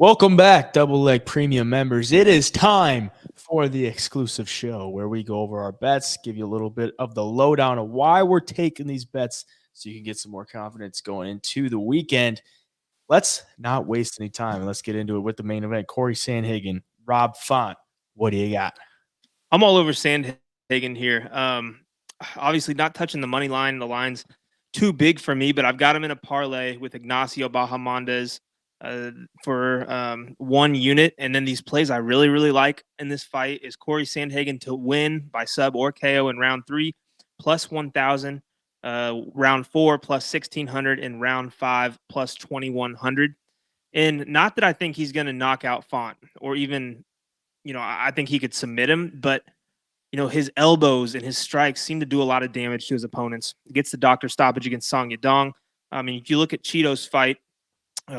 Welcome back, Double Leg Premium members. It is time for the exclusive show where we go over our bets, give you a little bit of the lowdown of why we're taking these bets so you can get some more confidence going into the weekend. Let's not waste any time and let's get into it with the main event. Corey Sandhagen, Rob Font. What do you got? I'm all over Sandhagen here. Obviously, not touching the money line. The line's too big for me, but I've got him in a parlay with Ignacio Bahamondes for 1 unit. And then these plays I really, really like in this fight is Corey Sandhagen to win by sub or KO in round 3, plus 1,000. Round 4, plus 1,600. And round 5, plus 2,100. And not that I think he's going to knock out Font or even I think he could submit him, but his elbows and his strikes seem to do a lot of damage to his opponents. He gets the doctor stoppage against Song Yadong. I mean, if you look at Cheeto's fight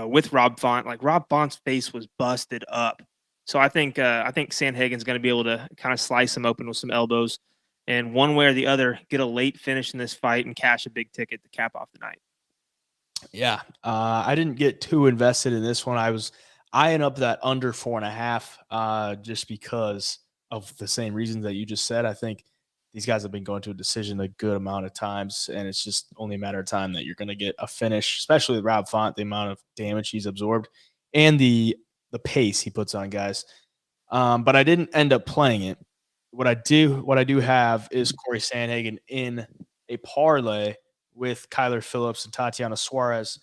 with Rob Font, like Rob Font's face was busted up. So I think Sandhagen's going to be able to kind of slice him open with some elbows, and one way or the other, get a late finish in this fight and cash a big ticket to cap off the night. Yeah, I didn't get too invested in this one. I was eyeing up that under 4.5, just because of the same reasons that you just said. I think these guys have been going to a decision a good amount of times, and it's just only a matter of time that you're going to get a finish, especially with Rob Font, the amount of damage he's absorbed and the pace he puts on guys. But I didn't end up playing it. What I do have is Corey Sandhagen in a parlay with Kyler Phillips and Tatiana Suarez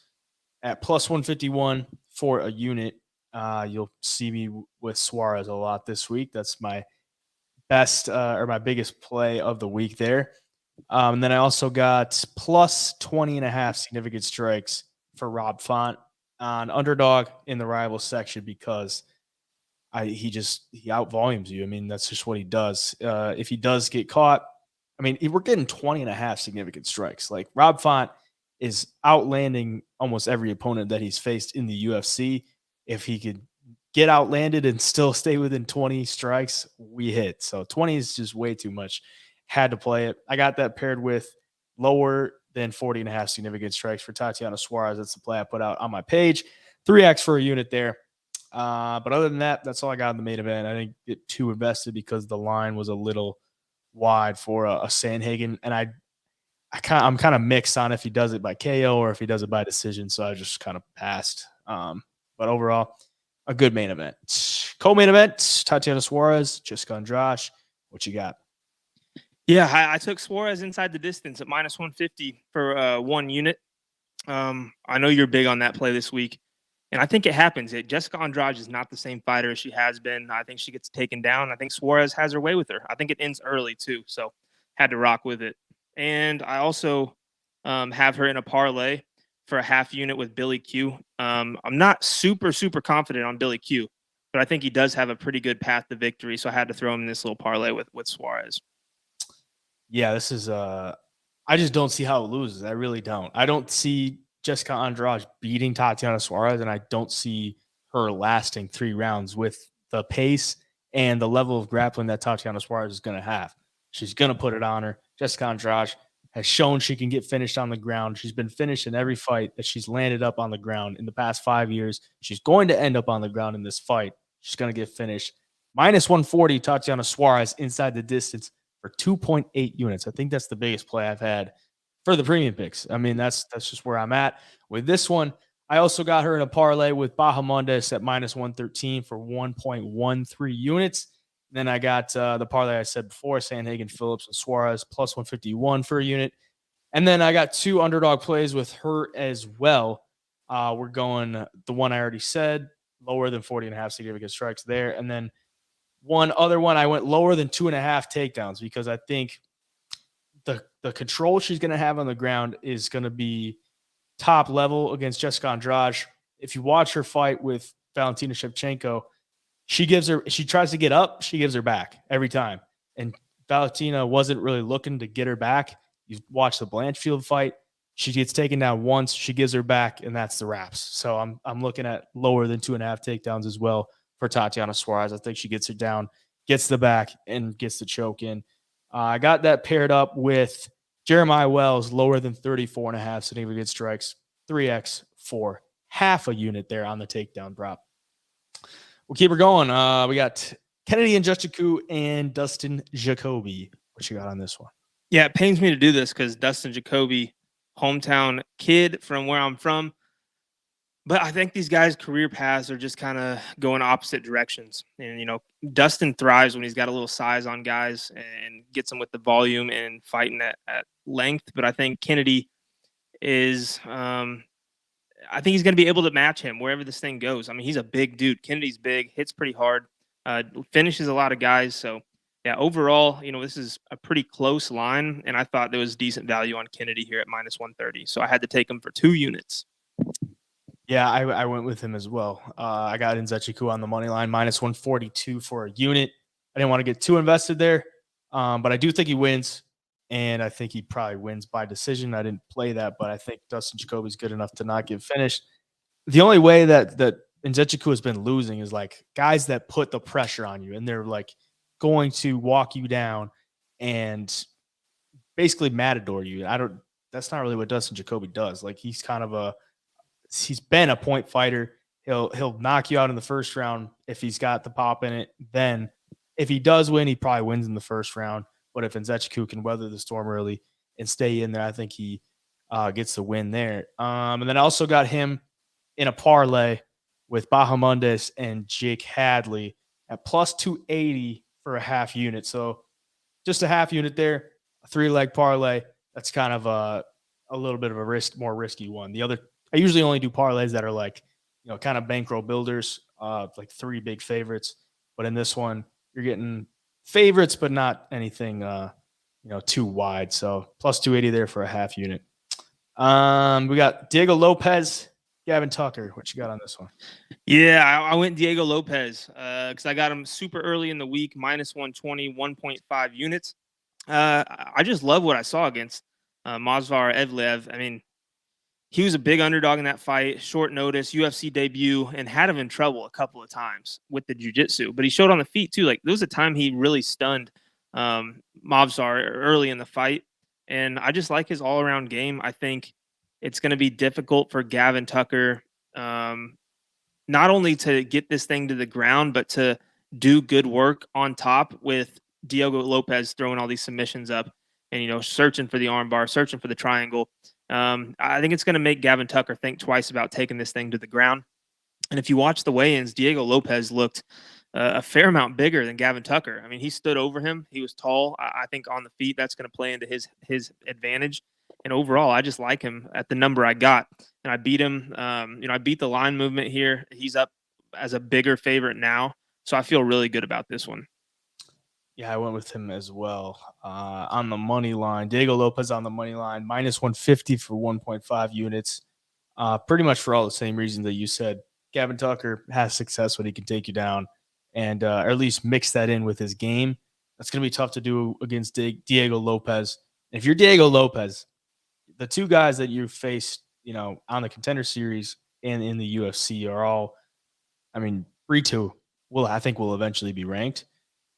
at plus 151 for a unit. You'll see me with Suarez a lot this week. That's my best or my biggest play of the week there. And then I also got plus 20.5 significant strikes for Rob Font on underdog in the rival section because he outvolumes you. I mean, that's just what he does. If he does get caught, I mean, we're getting 20.5 significant strikes. Like Rob Font is outlanding almost every opponent that he's faced in the UFC. If he could get outlanded and still stay within 20 strikes, we hit. So 20 is just way too much. Had to play it. I got that paired with lower than 40.5 significant strikes for Tatiana Suarez. That's the play I put out on my page. 3x for a unit there. But other than that, that's all I got in the main event. I didn't get too invested because the line was a little wide for a Sandhagen, and I'm kind of mixed on if he does it by KO or if he does it by decision. So I just kind of passed. But overall, a good main event. Co-main event: Tatiana Suarez, Jessica Andrade. What you got? Yeah, I took Suarez inside the distance at minus 150 for 1 unit. I know you're big on that play this week, and I think it happens. Jessica Andrade is not the same fighter as she has been. I think she gets taken down. I think Suarez has her way with her. I think it ends early too, so had to rock with it. And I also have her in a parlay for a half unit with Billy Q. I'm not super confident on Billy Q, but I think he does have a pretty good path to victory, so I had to throw him in this little parlay with Suarez. Yeah, this is I just don't see how it loses. I really don't. I don't see Jessica Andrade beating Tatiana Suarez, and I don't see her lasting 3 rounds with the pace and the level of grappling that Tatiana Suarez is going to have. She's going to put it on her. Jessica Andrade has shown she can get finished on the ground. She's been finished in every fight that she's landed up on the ground in the past 5 years. She's going to end up on the ground in this fight. She's going to get finished. Minus 140, Tatiana Suarez inside the distance for 2.8 units. I think that's the biggest play I've had for the premium picks. I mean, that's just where I'm at with this one. I also got her in a parlay with Bahamondes at minus 113 for 1.13 units. Then I got the parlay I said before, Sandhagen, Phillips, and Suarez, plus 151 for a unit. And then I got 2 underdog plays with her as well. We're going the one I already said, lower than 40.5 significant strikes there. And then one other one, I went lower than 2.5 takedowns because I think the control she's going to have on the ground is going to be top level against Jessica Andrade. If you watch her fight with Valentina Shevchenko, she tries to get up, she gives her back every time. And Valentina wasn't really looking to get her back. You watch the Blanchfield fight, she gets taken down once, she gives her back, and that's the wraps. So I'm looking at lower than 2.5 takedowns as well for Tatiana Suarez. I think she gets her down, gets the back, and gets the choke in. I got that paired up with Jeremiah Wells, lower than 34.5 significant strikes, 3x for half a unit there on the takedown prop. We'll keep her going. We got Kennedy Nzechukwu and Dustin Jacoby. What you got on this one? Yeah, it pains me to do this because Dustin Jacoby, hometown kid from where I'm from. But I think these guys' career paths are just kind of going opposite directions. And, Dustin thrives when he's got a little size on guys and gets them with the volume and fighting at length. But I think Kennedy is, I think he's going to be able to match him wherever this thing goes. I mean, he's a big dude. Kennedy's big, hits pretty hard, finishes a lot of guys. So, yeah, overall, this is a pretty close line. And I thought there was decent value on Kennedy here at -130. So I had to take him for 2 units. Yeah, I went with him as well. I got Nzechukwu on the money line, -142 for a unit. I didn't want to get too invested there, but I do think he wins, and I think he probably wins by decision. I didn't play that, but I think Dustin Jacoby's good enough to not get finished. The only way that Nzechukwu has been losing is like guys that put the pressure on you, and they're like going to walk you down and basically matador you. That's not really what Dustin Jacoby does. Like he's been a point fighter. He'll knock you out in the first round if he's got the pop in it. Then if he does win, he probably wins in the first round. But if Nzechukwu can weather the storm early and stay in there, I think he gets the win there. And then I also got him in a parlay with Bahamondes and Jake Hadley at +280 for a half unit. So just a half unit there, a 3-leg parlay. That's kind of a little bit of a more risky one. I usually only do parlays that are like, kind of bankroll builders, like 3 big favorites. But in this one, you're getting favorites, but not anything, too wide. So +280 there for a half unit. We got Diego Lopez, Gavin Tucker. What you got on this one? Yeah, I went Diego Lopez because I got him super early in the week, -120, 1.5 units. I just love what I saw against Movsar Evlev. I mean, he was a big underdog in that fight, short notice, UFC debut, and had him in trouble a couple of times with the jiu-jitsu. But he showed on the feet, too. Like, there was a time he really stunned Movsar early in the fight. And I just like his all-around game. I think it's going to be difficult for Gavin Tucker not only to get this thing to the ground, but to do good work on top with Diego Lopez throwing all these submissions up and, searching for the armbar, searching for the triangle. I think it's going to make Gavin Tucker think twice about taking this thing to the ground. And if you watch the weigh-ins, Diego Lopez looked a fair amount bigger than Gavin Tucker. I mean, he stood over him. He was tall. I think on the feet, that's going to play into his advantage. And overall, I just like him at the number I got. And I beat him. I beat the line movement here. He's up as a bigger favorite now. So I feel really good about this one. Yeah, I went with him as well on the money line. Diego Lopez on the money line, -150 for 1.5 units. Pretty much for all the same reasons that you said. Gavin Tucker has success when he can take you down and or at least mix that in with his game. That's going to be tough to do against Diego Lopez. And if you're Diego Lopez, the 2 guys that you faced, on the Contender Series and in the UFC are all, I mean, Brito I think will eventually be ranked.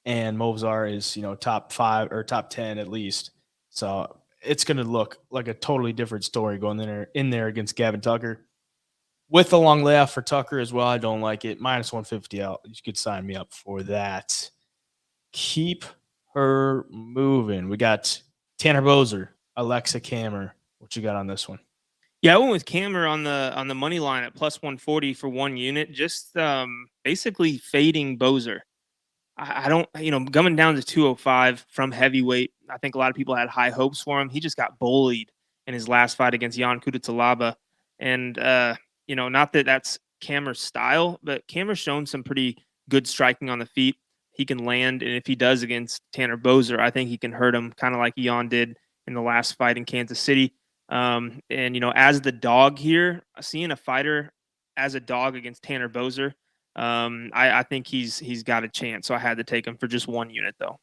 And Movsar is, top 5 or top 10 at least. So it's going to look like a totally different story going in there against Gavin Tucker. With the long layoff for Tucker as well, I don't like it. -150 out. You could sign me up for that. Keep her moving. We got Tanner Boser, Alexa Kammer. What you got on this one? Yeah, I went with Kammer on the money line at +140 for 1 unit, just basically fading Boser. I don't, coming down to 205 from heavyweight, I think a lot of people had high hopes for him. He just got bullied in his last fight against Jan Kudatalaba. And, not that that's Kammer's style, but Kammer's shown some pretty good striking on the feet. He can land, and if he does against Tanner Boser, I think he can hurt him, kind of like Jan did in the last fight in Kansas City. And, as the dog here, seeing a fighter as a dog against Tanner Boser, I think he's got a chance. So I had to take him for just 1 unit, though.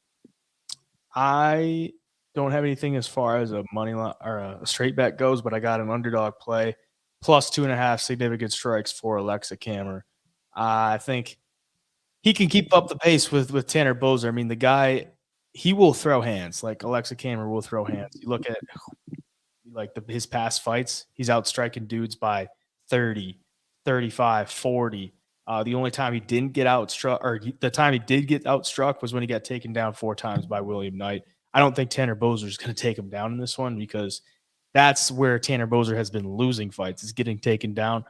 I don't have anything as far as a money line or a straight bet goes, but I got an underdog play +2.5 significant strikes for Alexa Kammer. I think he can keep up the pace with Tanner Boser. I mean, the guy, he will throw hands. Like Alexa Kammer will throw hands. You look at his past fights, he's outstriking dudes by 30, 35, 40. The only time he didn't get outstruck, or the time he did get outstruck, was when he got taken down 4 times by William Knight. I don't think Tanner Boser is going to take him down in this one, because that's where Tanner Boser has been losing fights, is getting taken down.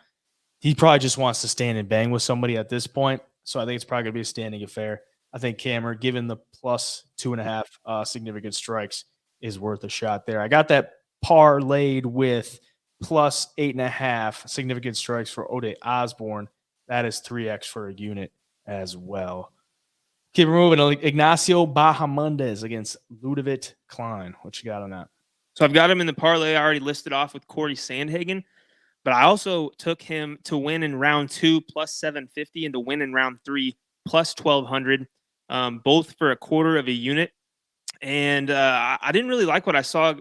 He probably just wants to stand and bang with somebody at this point. So I think it's probably going to be a standing affair. I think Cameron, given the plus 2.5 significant strikes, is worth a shot there. I got that parlayed with plus 8.5 significant strikes for Ode Osborne. That is 3x for a unit as well. Keep moving. Ignacio Bahamondes against Ludovic Klein. What you got on that? So I've got him in the parlay. I already listed off with Corey Sandhagen, but I also took him to win in round 2 plus 750 and to win in round 3 plus 1200, both for a quarter of a unit. And I didn't really like what I saw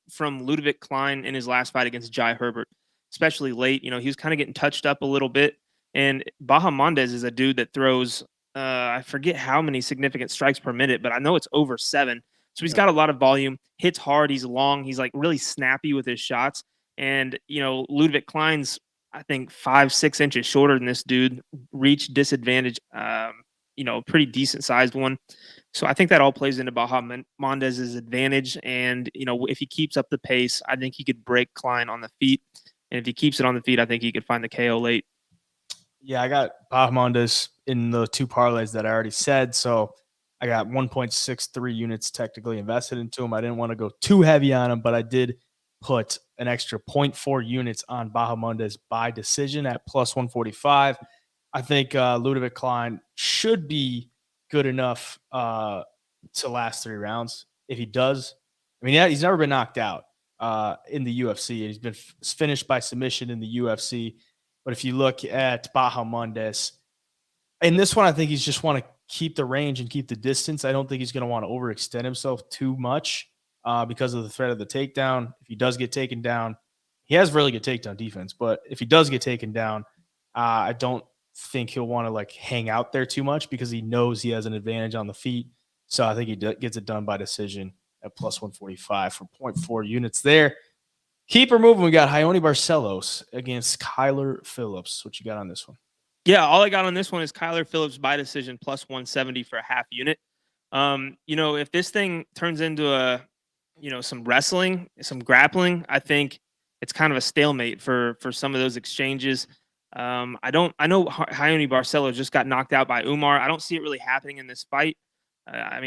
from Ludovic Klein in his last fight against Jai Herbert, especially late. He was kind of getting touched up a little bit. And Bahamondes is a dude that throws, I forget how many significant strikes per minute, but I know it's over 7. So he's got a lot of volume, hits hard, he's long, he's like really snappy with his shots. And, Ludovic Klein's, I think, 5-6 inches shorter than this dude, reach disadvantage, pretty decent sized one. So I think that all plays into Bahamondes' advantage. And, if he keeps up the pace, I think he could break Klein on the feet. And if he keeps it on the feet, I think he could find the KO late. Yeah, I got Bahamondes in the 2 parlays that I already said. So I got 1.63 units technically invested into him. I didn't want to go too heavy on him, but I did put an extra 0.4 units on Bahamondes by decision at plus 145. I think Ludovic Klein should be good enough to last 3 rounds. If he does, he's never been knocked out in the UFC. He's been finished by submission in the UFC. But if you look at Bahamondes, in this one, I think he's just want to keep the range and keep the distance. I don't think he's going to want to overextend himself too much because of the threat of the takedown. If he does get taken down, he has really good takedown defense. But if he does get taken down, I don't think he'll want to hang out there too much, because he knows he has an advantage on the feet. So I think he gets it done by decision at plus 145 for 0.4 units there. Keep her moving. We got Raoni Barcelos against Kyler Phillips. What you got on this one? Yeah, all I got on this one is Kyler Phillips by decision plus 170 for a half unit. If this thing turns into some wrestling, some grappling, I think it's kind of a stalemate for some of those exchanges. I know Raoni Barcelos just got knocked out by Umar. I don't see it really happening in this fight. I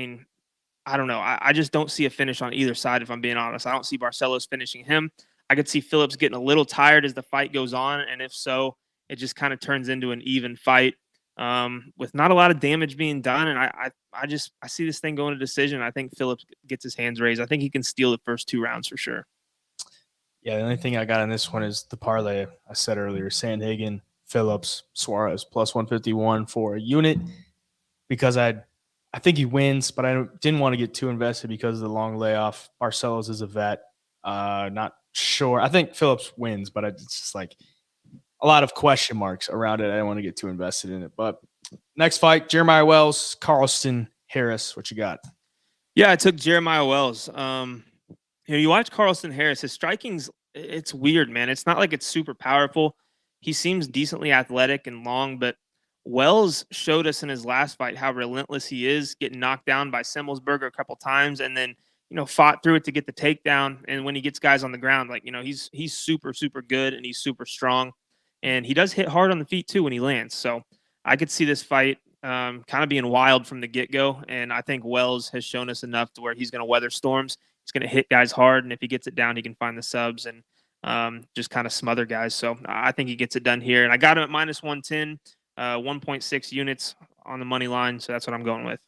don't know. I just don't see a finish on either side, if I'm being honest. I don't see Barcelos finishing him. I could see Phillips getting a little tired as the fight goes on, and if so, it just kind of turns into an even fight with not a lot of damage being done. And I see this thing going to decision. I think Phillips gets his hands raised. I think he can steal the first 2 rounds for sure. Yeah, the only thing I got on this one is the parlay I said earlier: Sandhagen, Phillips, Suarez plus 151 for a unit, because I think he wins, but I didn't want to get too invested because of the long layoff. Barcelos is a vet. Not sure. I think Phillips wins, but it's just a lot of question marks around it. I don't want to get too invested in it. But next fight, Jeremiah Wells, Carlston Harris. What you got? Yeah, I took Jeremiah Wells. You watch Carlston Harris, his striking's, it's weird, man. It's not like it's super powerful. He seems decently athletic and long, but Wells showed us in his last fight how relentless he is, getting knocked down by Semmelsberger a couple times, and then fought through it to get the takedown. And when he gets guys on the ground, he's super, super good, and he's super strong, and he does hit hard on the feet too when he lands. So I could see this fight kind of being wild from the get-go, and I think Wells has shown us enough to where he's going to weather storms. He's going to hit guys hard, and if he gets it down, he can find the subs and just kind of smother guys. So I think he gets it done here. And I got him at minus 110, 1.6 units on the money line. So that's what I'm going with.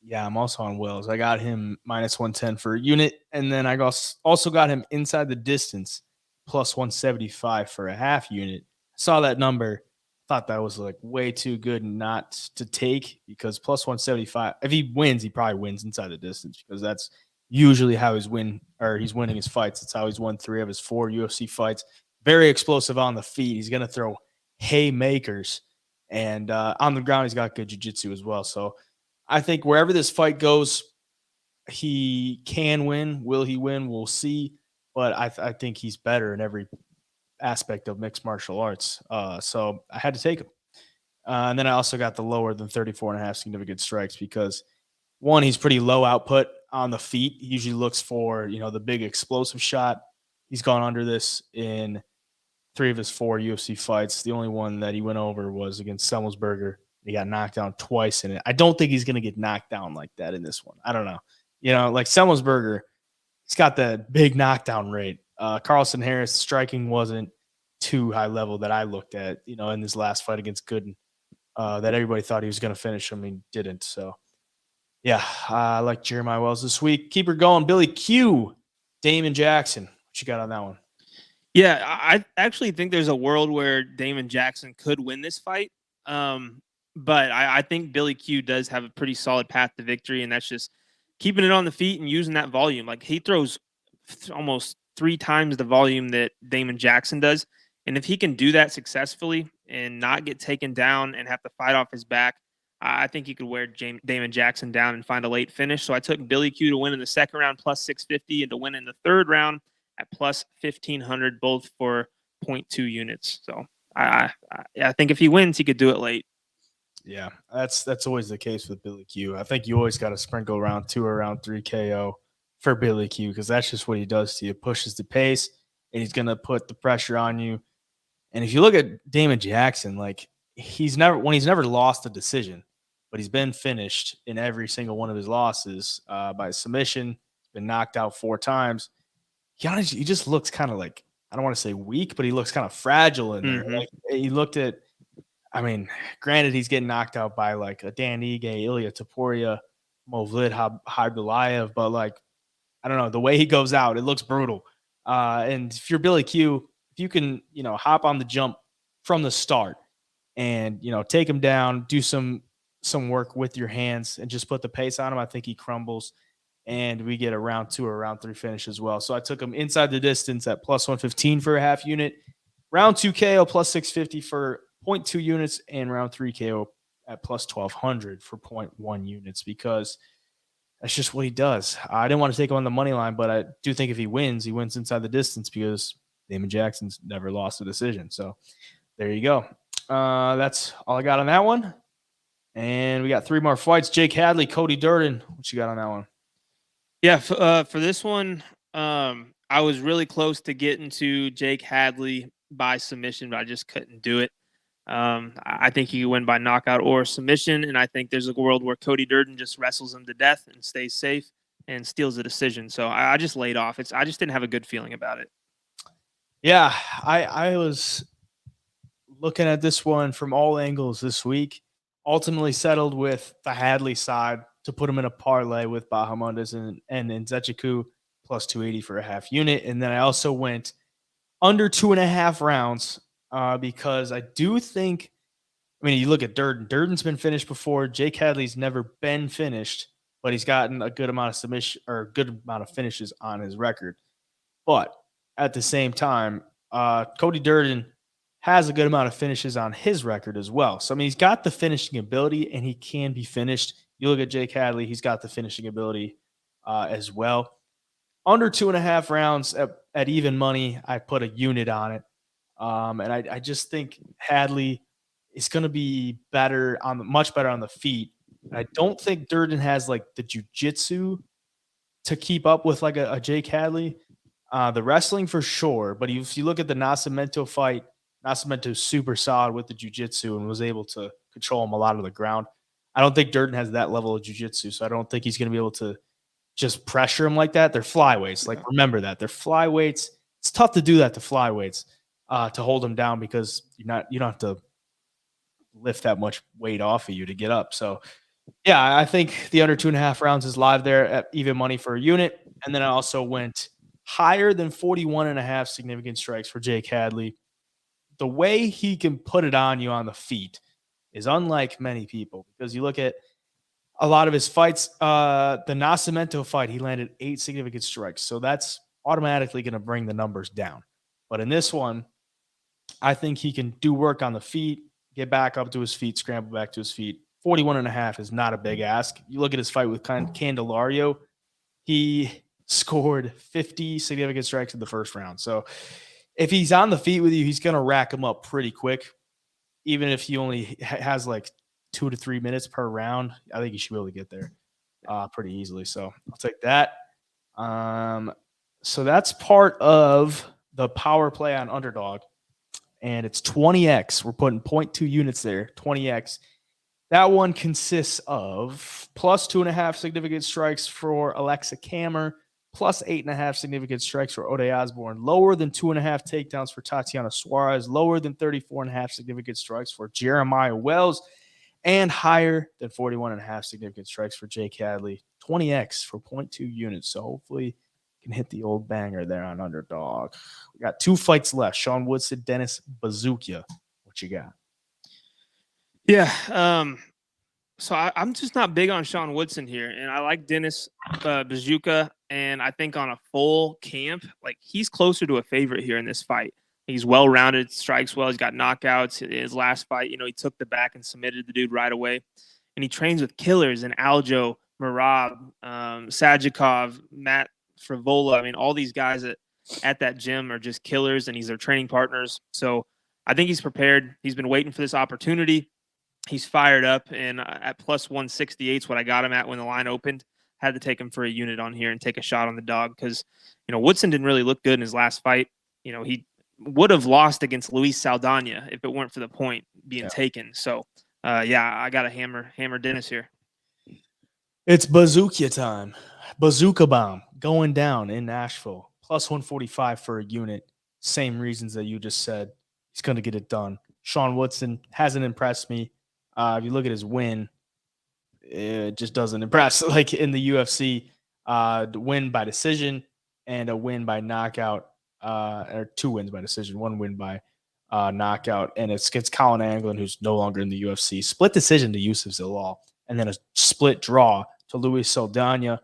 Yeah, I'm also on Wells. I got him minus 110 for a unit. And then I also got him inside the distance, plus 175 for a half unit. I saw that number. Thought that was way too good not to take, because plus 175, if he wins, he probably wins inside the distance, because that's usually how he's winning his fights. It's how he's won 3 of his 4 UFC fights. Very explosive on the feet. He's going to throw haymakers, and on the ground, he's got good jiu-jitsu as well. So I think wherever this fight goes, he can win. Will he win? We'll see. But I think he's better in every aspect of mixed martial arts. So I had to take him. And then I also got the lower than 34.5 significant strikes because one, he's pretty low output on the feet. He usually looks for, the big explosive shot. He's gone under this in 3 of his 4 UFC fights. The only one that he went over was against Semmelsberger. He got knocked down twice in it. I don't think he's going to get knocked down like that in this one. I don't know. Like Semmelsberger, he's got that big knockdown rate. Carlson Harris striking wasn't too high level that I looked at, in his last fight against Gooden, that everybody thought he was going to finish him. He didn't. So, yeah, I like Jeremiah Wells this week. Keep her going. Billy Q, Damon Jackson. What you got on that one? Yeah, I actually think there's a world where Damon Jackson could win this fight. But I think Billy Q does have a pretty solid path to victory, and that's just keeping it on the feet and using that volume. Like, he throws almost 3 times the volume that Damon Jackson does. And if he can do that successfully and not get taken down and have to fight off his back, I think he could wear Damon Jackson down and find a late finish. So I took Billy Q to win in the second round plus 650 and to win in the third round at plus 1,500, both for 0.2 units. So I think if he wins, he could do it late. Yeah, that's always the case with Billy Q. I think you always got to sprinkle round 2 or round 3 KO for Billy Q because that's just what he does to you. Pushes the pace, and he's going to put the pressure on you. And if you look at Damon Jackson, like he's never lost a decision, but he's been finished in every single one of his losses by submission. He's been knocked out 4 times. He just looks kind of like, I don't want to say weak, but he looks kind of fragile in there. Mm-hmm. Like, he looked at, granted, he's getting knocked out by like a Dan Ige, Ilya Taporia, Movlid Habdulayev, but like, I don't know, the way he goes out, it looks brutal. And if you're Billy Q, if you can, hop on the jump from the start and, take him down, do some work with your hands and just put the pace on him, I think he crumbles. And we get a round 2 or round 3 finish as well. So I took him inside the distance at plus 115 for a half unit, round 2 KO plus 650 for 0.2 units, and round 3 KO at plus 1,200 for 0.1 units because that's just what he does. I didn't want to take him on the money line, but I do think if he wins inside the distance because Damon Jackson's never lost a decision. So there you go. That's all I got on that one. And we got 3 more fights. Jake Hadley, Cody Durden. What you got on that one? Yeah, for this one, I was really close to getting to Jake Hadley by submission, but I just couldn't do it. I think he could win by knockout or submission, and I think there's a world where Cody Durden just wrestles him to death and stays safe and steals the decision. So I just laid off. I just didn't have a good feeling about it. Yeah, I was looking at this one from all angles this week. Ultimately settled with the Hadley side to put him in a parlay with Bahamondes and Nzechiku plus 280 for a half unit. And then I also went under 2.5 rounds because I do think, you look at Durden. Durden's been finished before. Jake Hadley's never been finished, but he's gotten a good amount of submission or good amount of finishes on his record. But at the same time, Cody Durden has a good amount of finishes on his record as well. So, he's got the finishing ability and he can be finished. You look at Jake Hadley, he's got the finishing ability as well. Under 2.5 rounds at even money, I put a unit on it. And I just think Hadley is going to be much better on the feet. And I don't think Durden has like the jiu-jitsu to keep up with like a Jake Hadley. The wrestling for sure, but if you look at the Nascimento fight, Nascimento's super solid with the jiu-jitsu and was able to control him a lot of the ground. I don't think Durden has that level of jiu-jitsu, so I don't think he's going to be able to just pressure him like that. They're flyweights. Like, remember that. They're flyweights. It's tough to do that to flyweights, to hold them down because you don't have to lift that much weight off of you to get up. So, yeah, I think the under 2.5 rounds is live there at even money for a unit. And then I also went higher than 41.5 significant strikes for Jake Hadley. The way he can put it on you on the feet is unlike many people because you look at a lot of his fights, the Nascimento fight, he landed 8 significant strikes. So that's automatically going to bring the numbers down. But in this one, I think he can do work on the feet, get back up to his feet, scramble back to his feet. 41.5 is not a big ask. You look at his fight with Candelario, he scored 50 significant strikes in the first round. So if he's on the feet with you, he's going to rack them up pretty quick. even if he only has like 2 to 3 minutes per round, I think he should be able to get there pretty easily. So I'll take that. So that's part of the power play on underdog, and it's 20x. We're putting 0.2 units there, 20x. That one consists of plus 2.5 significant strikes for Alexa Kammer, plus 8.5 significant strikes for Ode Osborne, lower than 2.5 takedowns for Tatiana Suarez, lower than 34.5 significant strikes for Jeremiah Wells, and higher than 41.5 significant strikes for Jake Hadley. 20x for 0.2 units. So hopefully can hit the old banger there on underdog. We got 2 fights left. Sean Woodson, Dennis Bazooka. What you got? Yeah. So I'm just not big on Sean Woodson here, and I like Dennis Bazooka, and I think on a full camp, like he's closer to a favorite here in this fight. He's well-rounded, strikes well. He's got knockouts. His last fight, he took the back and submitted the dude right away, and he trains with killers and Aljo, Marab, Sajikov, Matt Frivola. I mean, all these guys at that gym are just killers, and he's their training partners. So I think he's prepared. He's been waiting for this opportunity. He's fired up, and at plus 168 is what I got him at when the line opened. Had to take him for a unit on here and take a shot on the dog because, Woodson didn't really look good in his last fight. He would have lost against Luis Saldana if it weren't for the point being taken. So, I got to hammer Dennis here. It's Bazooka time. Bazooka bomb going down in Nashville. Plus 145 for a unit. Same reasons that you just said. He's going to get it done. Sean Woodson hasn't impressed me. If you look at his win, it just doesn't impress. Like in the UFC, the win by decision and a win by knockout, or 2 wins by decision, 1 win by knockout, and it's against Colin Anglin, who's no longer in the UFC. Split decision to Yusuf Zalal, and then a split draw to Luis Saldana,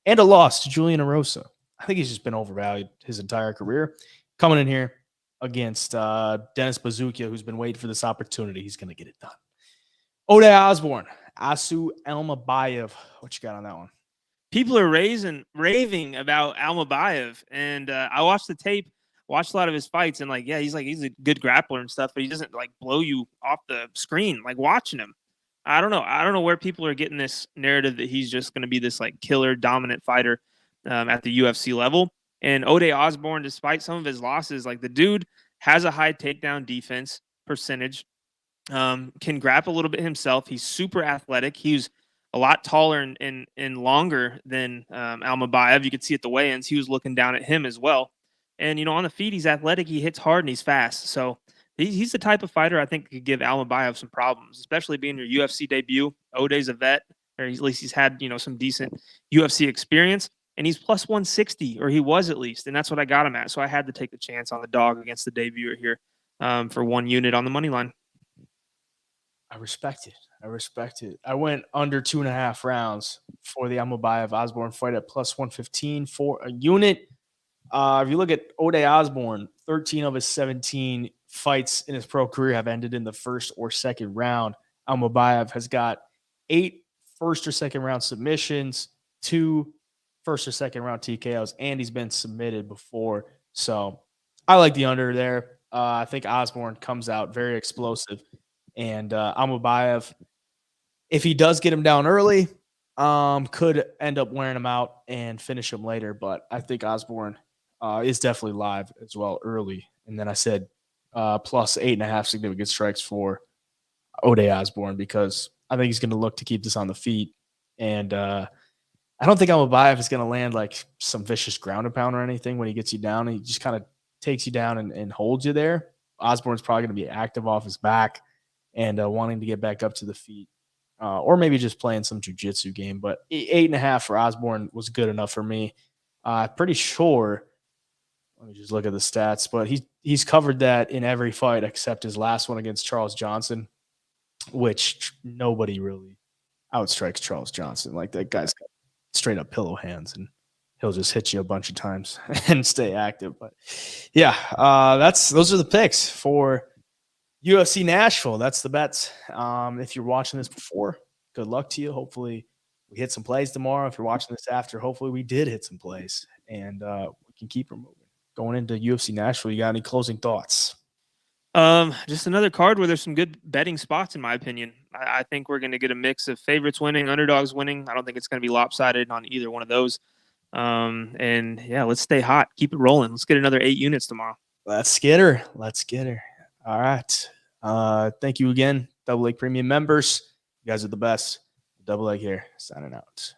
and a loss to Julian Erosa. I think he's just been overvalued his entire career. Coming in here against Dennis Bazooka, who's been waiting for this opportunity. He's going to get it done. Ode Osborne, Asu Almabayev. What you got on that one? People are raving about Almabayev, and I watched the tape, watched a lot of his fights, and he's a good grappler and stuff, but he doesn't blow you off the screen watching him. I don't know where people are getting this narrative that he's just going to be this killer dominant fighter at the UFC level. And Ode Osborne, despite some of his losses, the dude has a high takedown defense percentage. Can grapple a little bit himself. He's super athletic. He's a lot taller and longer than Almabayev. You could see at the weigh-ins, he was looking down at him as well. And, on the feet, he's athletic. He hits hard and he's fast. So he's the type of fighter I think could give Almabayev some problems, especially being your UFC debut. Ode's a vet, or at least he's had, some decent UFC experience. And he's plus 160, or he was at least. And that's what I got him at. So I had to take the chance on the dog against the debuter here for 1 unit on the money line. I respect it. I went under 2.5 rounds for the Almabayev Osborne fight at plus 115 for a unit. If you look at Ode Osborne, 13 of his 17 fights in his pro career have ended in the first or second round. Almabayev has got 8 first or second round submissions, 2 first or second round TKOs, and he's been submitted before. So I like the under there. I think Osborne comes out very explosive. And Almabayev, if he does get him down early, could end up wearing him out and finish him later. But I think Osborne is definitely live as well early. And then I said plus 8.5 significant strikes for Ode Osborne because I think he's going to look to keep this on the feet. And I don't think Almabayev is going to land some vicious ground and pound or anything when he gets you down. He just kind of takes you down and holds you there. Osborne's probably going to be active off his back and wanting to get back up to the feet, or maybe just playing some jiu-jitsu game. But 8.5 for Osborne was good enough for me. Pretty sure. Let me just look at the stats, but he's covered that in every fight except his last one against Charles Johnson, which nobody really outstrikes Charles Johnson. That guy's got straight up pillow hands, and he'll just hit you a bunch of times and stay active. But yeah, those are the picks for UFC Nashville. That's the bets. If you're watching this before, good luck to you. Hopefully we hit some plays tomorrow. If you're watching this after, hopefully we did hit some plays and we can keep them moving. Going into UFC Nashville, you got any closing thoughts? Just another card where there's some good betting spots, in my opinion. I think we're going to get a mix of favorites winning, underdogs winning. I don't think it's going to be lopsided on either one of those. And yeah, let's stay hot. Keep it rolling. Let's get another 8 units tomorrow. Let's get her. Let's get her. All right. Thank you again, Double Leg Premium members. You guys are the best. Double Leg here, signing out.